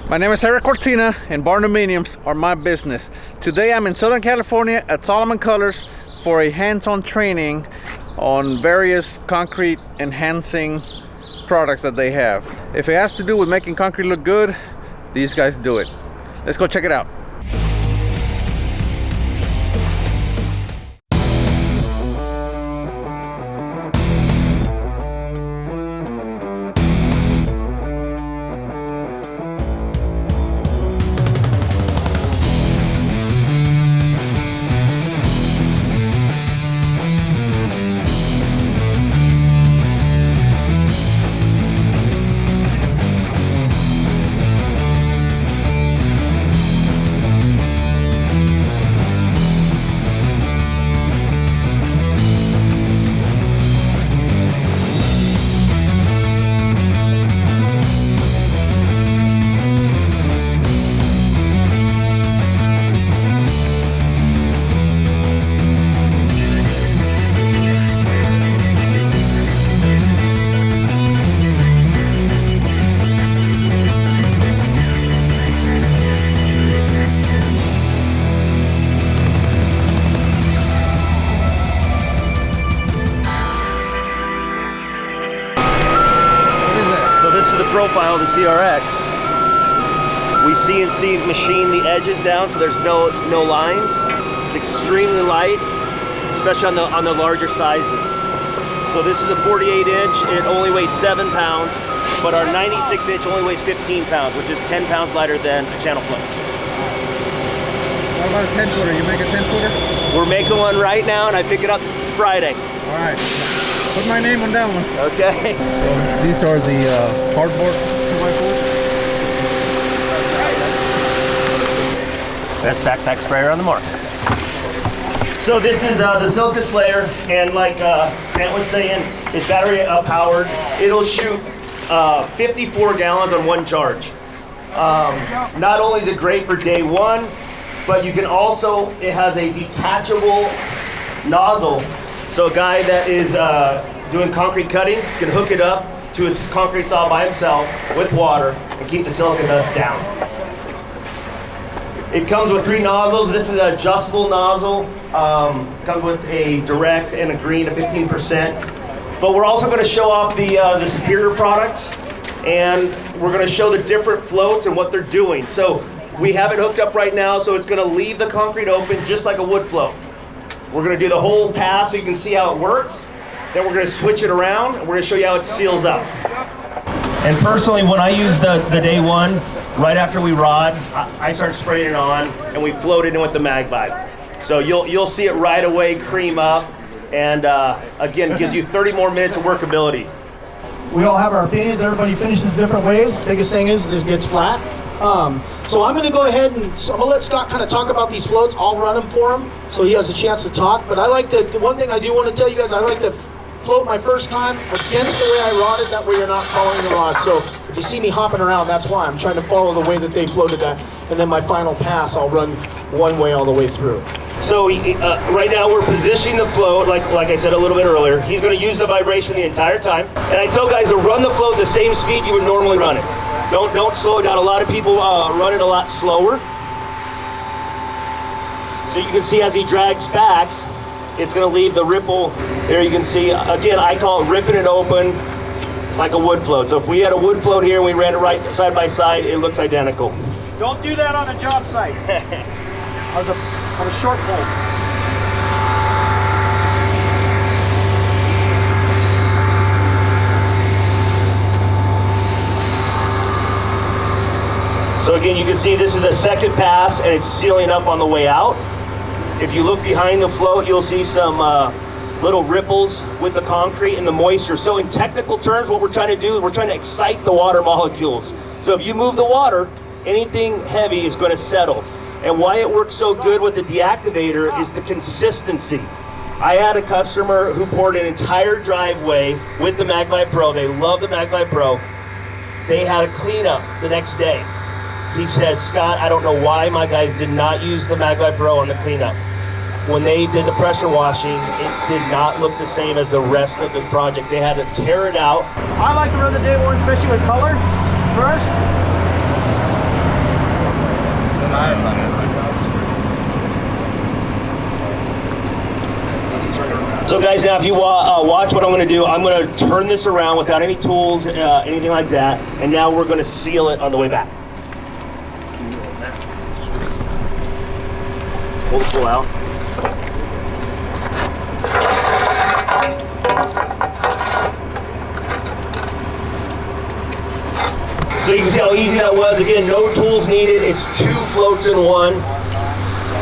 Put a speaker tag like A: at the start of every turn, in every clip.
A: My name is Eric Cortina, and Barndominiums are my business. Today I'm in Southern California at Solomon Colors for a hands-on training on various concrete enhancing products that they have. If it has to do with making concrete look good, these guys do it. Let's go check it out.
B: Profile of the CRX. We CNC machine the edges down so there's no lines. It's extremely light, especially on the larger sizes. So this is the 48 inch, it only weighs 7 pounds, but our 96 inch only weighs 15 pounds, which is 10 pounds lighter than a channel float.
A: What about a 10 footer? You make a 10 footer?
B: We're making one right now and I pick it up Friday.
A: All right. Put my name on that one.
B: Okay.
A: So these are the cardboard 2x4s.
B: Best backpack sprayer on the market. So this is the Silica Slayer, and like Grant was saying, it's battery powered. It'll shoot 54 gallons on one charge. Not only is it great for day one, but you can also, it has a detachable nozzle. So a guy that is doing concrete cutting can hook it up to his concrete saw by himself with water and keep the silica dust down. It comes with 3 nozzles. This is an adjustable nozzle. Comes with a direct and a green of 15%. But we're also going to show off the superior products, and we're going to show the different floats and what they're doing. So we have it hooked up right now, so it's going to leave the concrete open just like a wood float. We're going to do the whole pass so you can see how it works. Then we're going to switch it around and we're going to show you how it seals up. And personally, when I use the day one, right after we rod, I start spraying it on and we float it in with the mag vibe. So you'll see it right away cream up, and again, gives you 30 more minutes of workability.
C: We all have our opinions. Everybody finishes different ways. Biggest thing is it gets flat. So I'm going to go ahead and I'm going to let Scott kind of talk about these floats. I'll run them for him so he has a chance to talk. But I like to, the one thing I do want to tell you guys, I like to float my first time against the way I rodded. That way you're not following the rod. So if you see me hopping around, that's why. I'm trying to follow the way that they floated that. And then my final pass, I'll run one way all the way through.
B: So right now we're positioning the float, like I said a little bit earlier. He's going to use the vibration the entire time. And I tell guys to run the float the same speed you would normally run it. Don't slow it down. A lot of people run it a lot slower. So you can see as he drags back, it's going to leave the ripple. There you can see, again, I call it ripping it open like a wood float. So if we had a wood float here and we ran it right side by side, it looks identical.
C: Don't do that on a job site. On a short pole.
B: So again, you can see this is the second pass and it's sealing up on the way out. If you look behind the float, you'll see some little ripples with the concrete and the moisture. So in technical terms, what we're trying to do is we're trying to excite the water molecules. So if you move the water, anything heavy is going to settle. And why it works so good with the deactivator is the consistency. I had a customer who poured an entire driveway with the MagVibe Pro. They love the MagVibe Pro. They had a cleanup the next day. He said, Scott, I don't know why my guys did not use the MagVibe Pro on the cleanup. When they did the pressure washing, it did not look the same as the rest of the project. They had to tear it out.
C: I like to run the day one, especially with color first.
B: guys, now if you watch what I'm going to do, I'm going to turn this around without any tools, anything like that, and now we're going to seal it on the way back. Pull out. So you can see how easy that was. Again, no tools needed. It's 2 floats in one.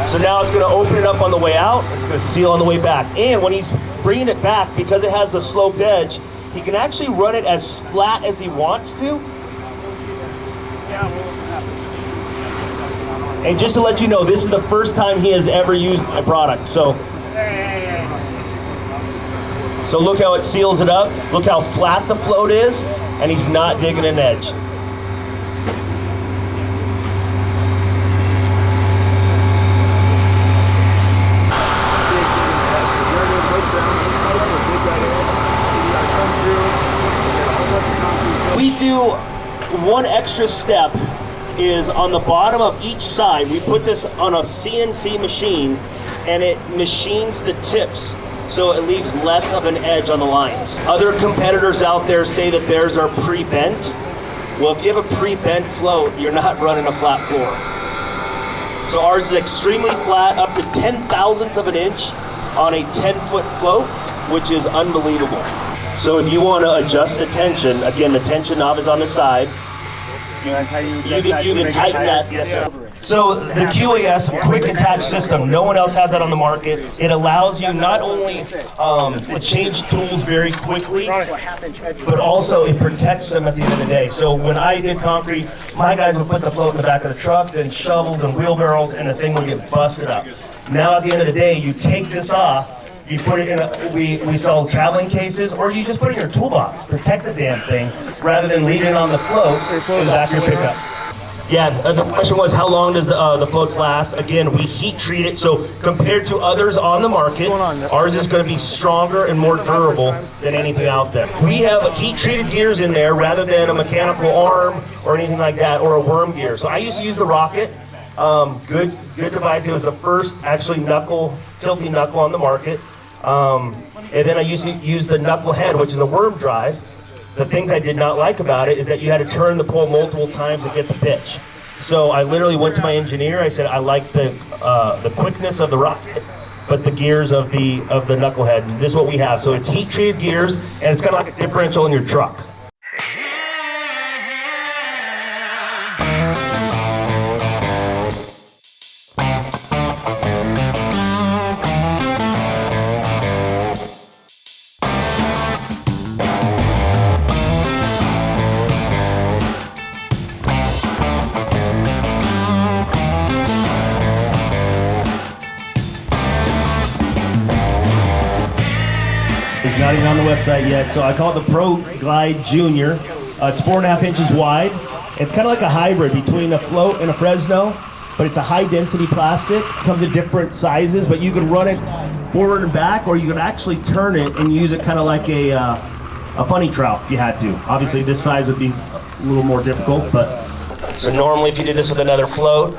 B: So now it's going to open it up on the way out. It's going to seal on the way back. And when he's bringing it back, because it has the sloped edge, he can actually run it as flat as he wants to. And just to let you know, this is the first time he has ever used my product. So look how it seals it up. Look how flat the float is, and he's not digging an edge. We do one extra step is on the bottom of each side. We put this on a CNC machine and it machines the tips so it leaves less of an edge on the lines. Other competitors out there say that theirs are pre-bent. Well, if you have a pre-bent float, you're not running a flat floor. So ours is extremely flat, up to 10,000ths of an inch on a 10-foot float, which is unbelievable. So if you want to adjust the tension, again, the tension knob is on the side. You can tighten that. Yes, sir. So the QAS, quick attach system, no one else has that on the market. It allows you not only to change tools very quickly, but also it protects them at the end of the day. So when I did concrete, my guys would put the float in the back of the truck, then shovels and wheelbarrows, and the thing would get busted up. Now at the end of the day, you take this off, you put it in we sell traveling cases, or you just put it in your toolbox. Protect the damn thing, rather than leave it on the float in the back of your pickup. Yeah, the question was how long does the floats last? Again, we heat treat it, so compared to others on the market, ours is going to be stronger and more durable than anything out there. We have heat treated gears in there rather than a mechanical arm or anything like that, or a worm gear. So I used to use the Rocket. Good device. It was the first actually tilting knuckle on the market. And then I used to use the knuckle head, which is a worm drive. The things I did not like about it is that you had to turn the pole multiple times to get the pitch. So I literally went to my engineer. I said I like the quickness of the Rocket, but the gears of the knucklehead. And this is what we have. So it's heat treated gears, and it's kind of like a differential in your truck. Not even on the website yet, so I call it the Pro Glide Junior. It's 4.5 inches wide. It's kind of like a hybrid between a float and a Fresno, but it's a high density plastic. It comes in different sizes, but you can run it forward and back, or you can actually turn it and use it kind of like a funny trout if you had to. Obviously this size would be a little more difficult, but. So normally if you did this with another float,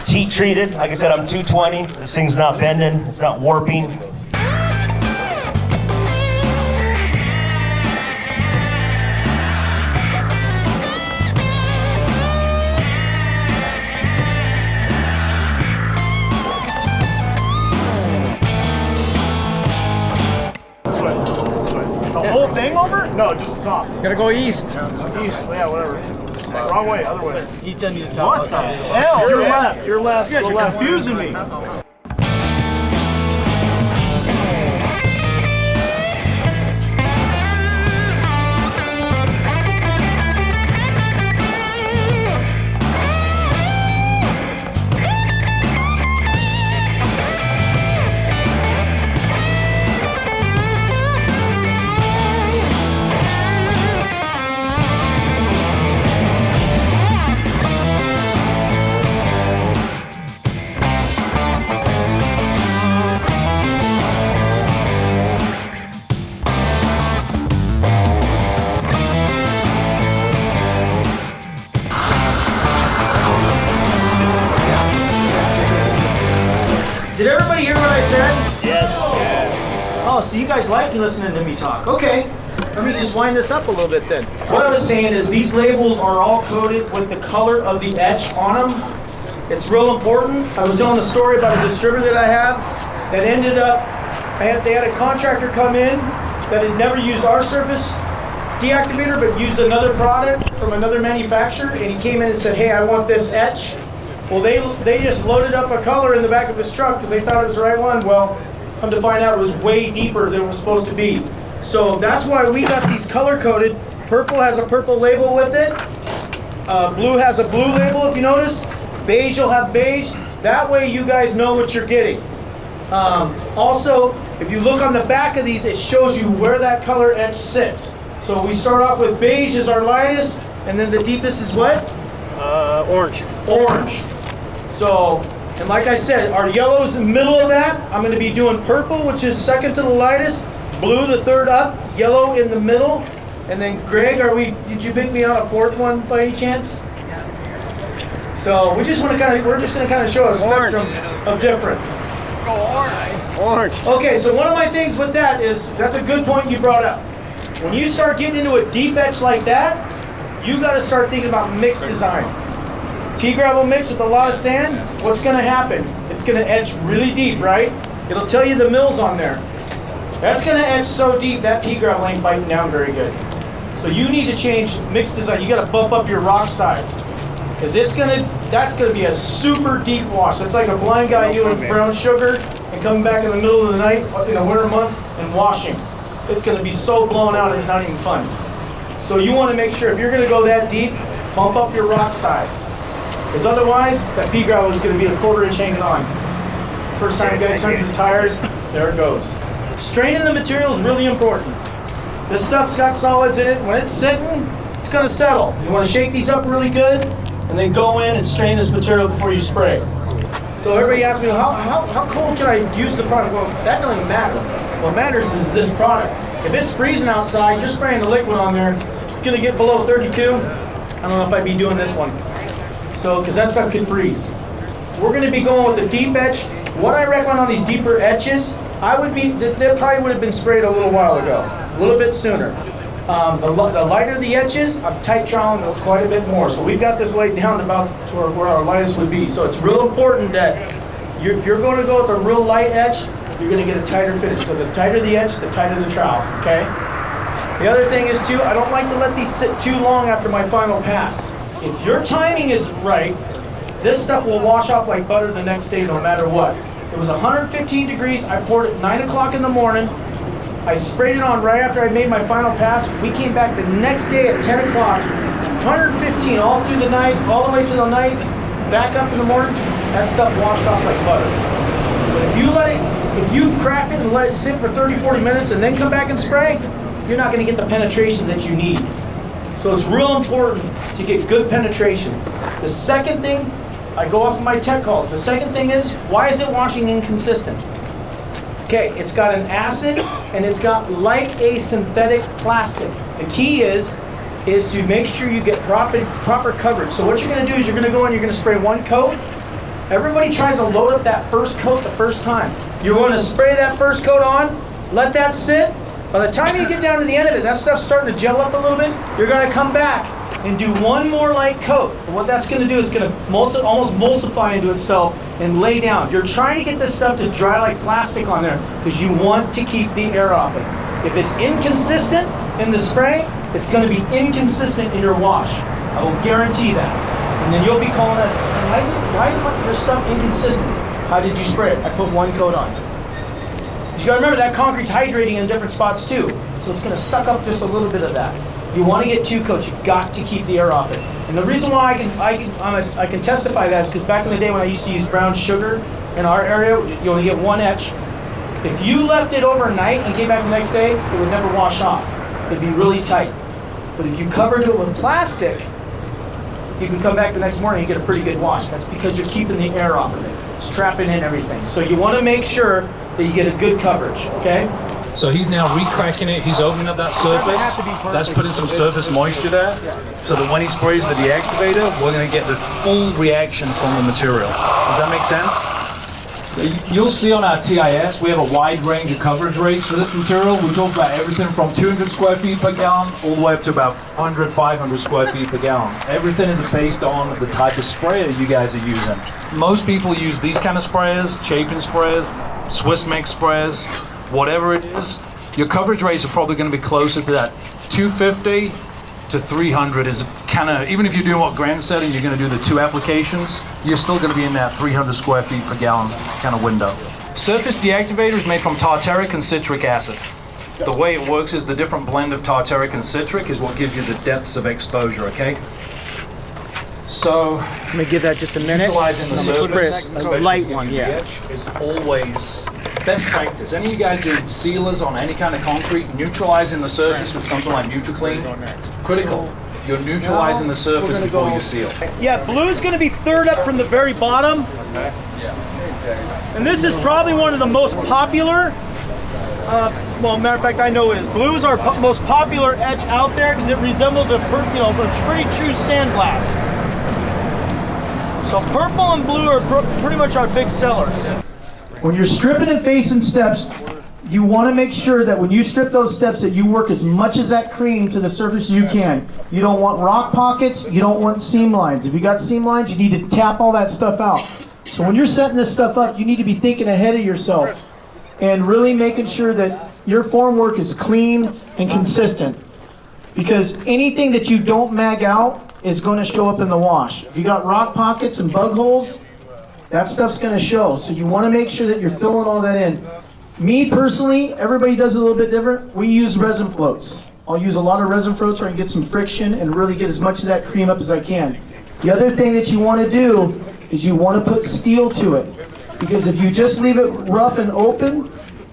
B: it's heat treated. Like I said, I'm 220. This thing's not bending, it's not warping. Whole thing over? No, just the top.
A: Gotta go east.
B: East, yeah, whatever. Wrong way, other way.
C: He's telling you the top.
B: What the hell? You're left, you're left. You guys are confusing me.
C: Oh, so you guys like listening to me talk. Okay, let me just wind this up a little bit then. What I was saying is these labels are all coated with the color of the etch on them. It's real important. I was telling a story about a distributor that I have that ended up, they had a contractor come in that had never used our surface deactivator but used another product from another manufacturer, and he came in and said, hey, I want this etch. Well, they just loaded up a color in the back of his truck because they thought it was the right one. Well, come to find out it was way deeper than it was supposed to be. So that's why we got these color coded. Purple has a purple label with it. Blue has a blue label, if you notice. Beige will have beige. That way you guys know what you're getting. Also, if you look on the back of these, it shows you where that color etch sits. So we start off with beige as our lightest, and then the deepest is what?
B: Orange.
C: Orange. So, and like I said, our yellow is in the middle of that. I'm going to be doing purple, which is second to the lightest. Blue, the third up. Yellow in the middle. And then Greg, did you pick me out a fourth one by any chance? So we're just going to kind of show a spectrum of different.
A: Let's go orange.
B: Orange.
C: Okay, so one of my things with that is, that's a good point you brought up. When you start getting into a deep etch like that, you got to start thinking about mixed design. Pea gravel mix with a lot of sand, what's going to happen? It's going to etch really deep, right? It'll tell you the mills on there. That's going to etch so deep that pea gravel ain't biting down very good. So you need to change mixed design. You got to bump up your rock size. Because that's gonna be a super deep wash. It's like a blind guy doing brown sugar and coming back in the middle of the night in a winter month and washing. It's gonna be so blown out it's not even fun. So you wanna make sure if you're gonna go that deep, bump up your rock size. Because otherwise, that pea gravel is gonna be a quarter-inch hanging on. First time a guy turns his tires, there it goes. Straining the material is really important. This stuff's got solids in it. When it's sitting, it's gonna settle. You wanna shake these up really good, and then go in and strain this material before you spray. So everybody asks me, how cold can I use the product? Well, that doesn't matter. What matters is this product. If it's freezing outside, you're spraying the liquid on there, it's gonna get below 32. I don't know if I'd be doing this one. So, because that stuff could freeze. We're gonna be going with the deep etch. What I recommend on these deeper etches, they probably would have been sprayed a little while ago, a little bit sooner. The lighter the etches, I'm tight troweling quite a bit more. So we've got this laid down about to where our lightest would be. So it's real important that if you're going to go with a real light etch, you're going to get a tighter finish. So the tighter the etch, the tighter the trowel, okay? The other thing is too, I don't like to let these sit too long after my final pass. If your timing is right, this stuff will wash off like butter the next day no matter what. It was 115 degrees, I poured it 9 o'clock in the morning. I sprayed it on right after I made my final pass. We came back the next day at 10 o'clock, 115 all through the night, all the way to the night, back up in the morning. That stuff washed off like butter. But if you cracked it and let it sit for 30, 40 minutes and then come back and spray, you're not gonna get the penetration that you need. So it's real important to get good penetration. The second thing, I go off of my tech calls. The second thing is, why is it washing inconsistent? Okay, it's got an acid and it's got like a synthetic plastic. The key is to make sure you get proper coverage. So what you're gonna do is you're gonna go and you're gonna spray one coat. Everybody tries to load up that first coat the first time. You're gonna spray that first coat on, let that sit. By the time you get down to the end of it, that stuff's starting to gel up a little bit. You're gonna come back and do one more light coat. And what that's gonna do, it's gonna almost emulsify into itself and lay down. You're trying to get this stuff to dry like plastic on there because you want to keep the air off it. If it's inconsistent in the spray, it's gonna be inconsistent in your wash. I will guarantee that. And then you'll be calling us, why is your stuff inconsistent? How did you spray it? I put one coat on. You gotta remember that concrete's hydrating in different spots too. So it's gonna suck up just a little bit of that. You wanna get 2 coats, you got to keep the air off it. And the reason why I can testify that is because back in the day when I used to use brown sugar in our area, you only get 1 etch. If you left it overnight and came back the next day, it would never wash off. It'd be really tight. But if you covered it with plastic, you can come back the next morning and get a pretty good wash. That's because you're keeping the air off of it. It's trapping in everything. So you wanna make sure that you get a good coverage, okay?
D: So he's now re-cracking it, he's opening up that surface, that's putting some surface moisture there, so that when he sprays the deactivator, we're going to get the full reaction from the material. Does that make sense? You'll see on our TIS, we have a wide range of coverage rates for this material. We talk about everything from 200 square feet per gallon all the way up to about 100, 500 square feet per gallon. Everything is based on the type of sprayer you guys are using. Most people use these kind of sprayers, Chapin sprayers, Swiss mix sprayers, whatever it is. Your coverage rates are probably going to be closer to that 250 to 300 is kind of, even if you're doing what Grant said and you're going to do the 2 applications, you're still going to be in that 300 square feet per gallon kind of window. Surface deactivator is made from tartaric and citric acid. The way it works is the different blend of tartaric and citric is what gives you the depths of exposure, okay? So,
C: Let me give that just a minute.
D: utilizing the surface,
C: A light one, yeah.
D: is always best practice. Any of you guys doing sealers on any kind of concrete, neutralizing the surface with something like NutriClean, critical. You're neutralizing the surface before you seal.
E: Yeah, blue's going to be third up from the very bottom. And this is probably one of the most popular. Well, matter of fact, I know it is. Blue is our most popular etch out there because it resembles a pretty true sandblast. So purple and blue are pretty much our big sellers.
C: When you're stripping and facing steps, you want to make sure that when you strip those steps that you work as much as that cream to the surface as you can. You don't want rock pockets, you don't want seam lines. If you got seam lines, you need to tap all that stuff out. So when you're setting this stuff up, you need to be thinking ahead of yourself and really making sure that your form work is clean and consistent. Because anything that you don't mag out is going to show up in the wash. If you got rock pockets and bug holes, that stuff's going to show. So you want to make sure that you're filling all that in. Me personally, everybody does it a little bit different. We use resin floats. I'll use a lot of resin floats so I can get some friction and really get as much of that cream up as I can. The other thing that you want to do is you want to put steel to it. Because if you just leave it rough and open,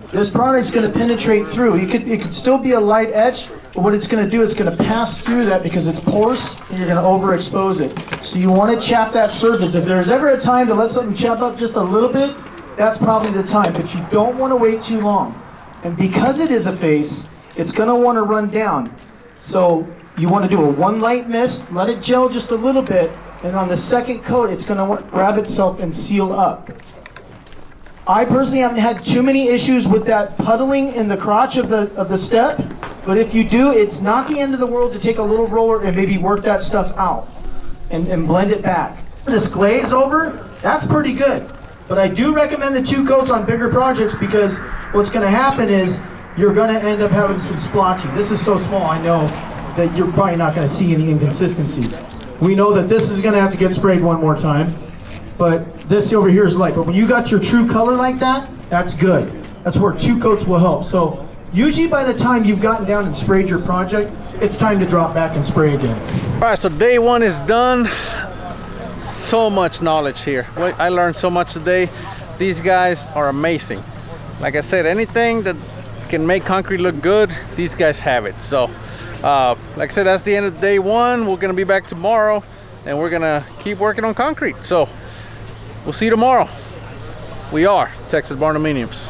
C: this product's going to penetrate through. It could still be a light etch, but what it's going to do is it's going to pass through that because it's porous and you're going to overexpose it. So you want to chap that surface. If there's ever a time to let something chap up just a little bit, that's probably the time, but you don't want to wait too long. And because it is a face, it's going to want to run down. So you want to do a one light mist, let it gel just a little bit, and on the second coat, it's going to want to grab itself and seal up. I personally haven't had too many issues with that puddling in the crotch of the step, but if you do, it's not the end of the world to take a little roller and maybe work that stuff out and blend it back. This glaze over, that's pretty good. But I do recommend the 2 coats on bigger projects because what's going to happen is you're going to end up having some splotching. This is so small, I know that you're probably not going to see any inconsistencies. We know that this is going to have to get sprayed one more time, but this over here is light. But when you got your true color like that, that's good. That's where 2 coats will help. So usually by the time you've gotten down and sprayed your project, it's time to drop back and spray again.
A: All right, so day 1 is done. So much knowledge here. I learned so much today. These guys are amazing. Like I said, anything that can make concrete look good, these guys have it. So like I said, that's the end of day 1. We're gonna be back tomorrow and we're gonna keep working on concrete. So we'll see you tomorrow. We are Texas Barndominiums.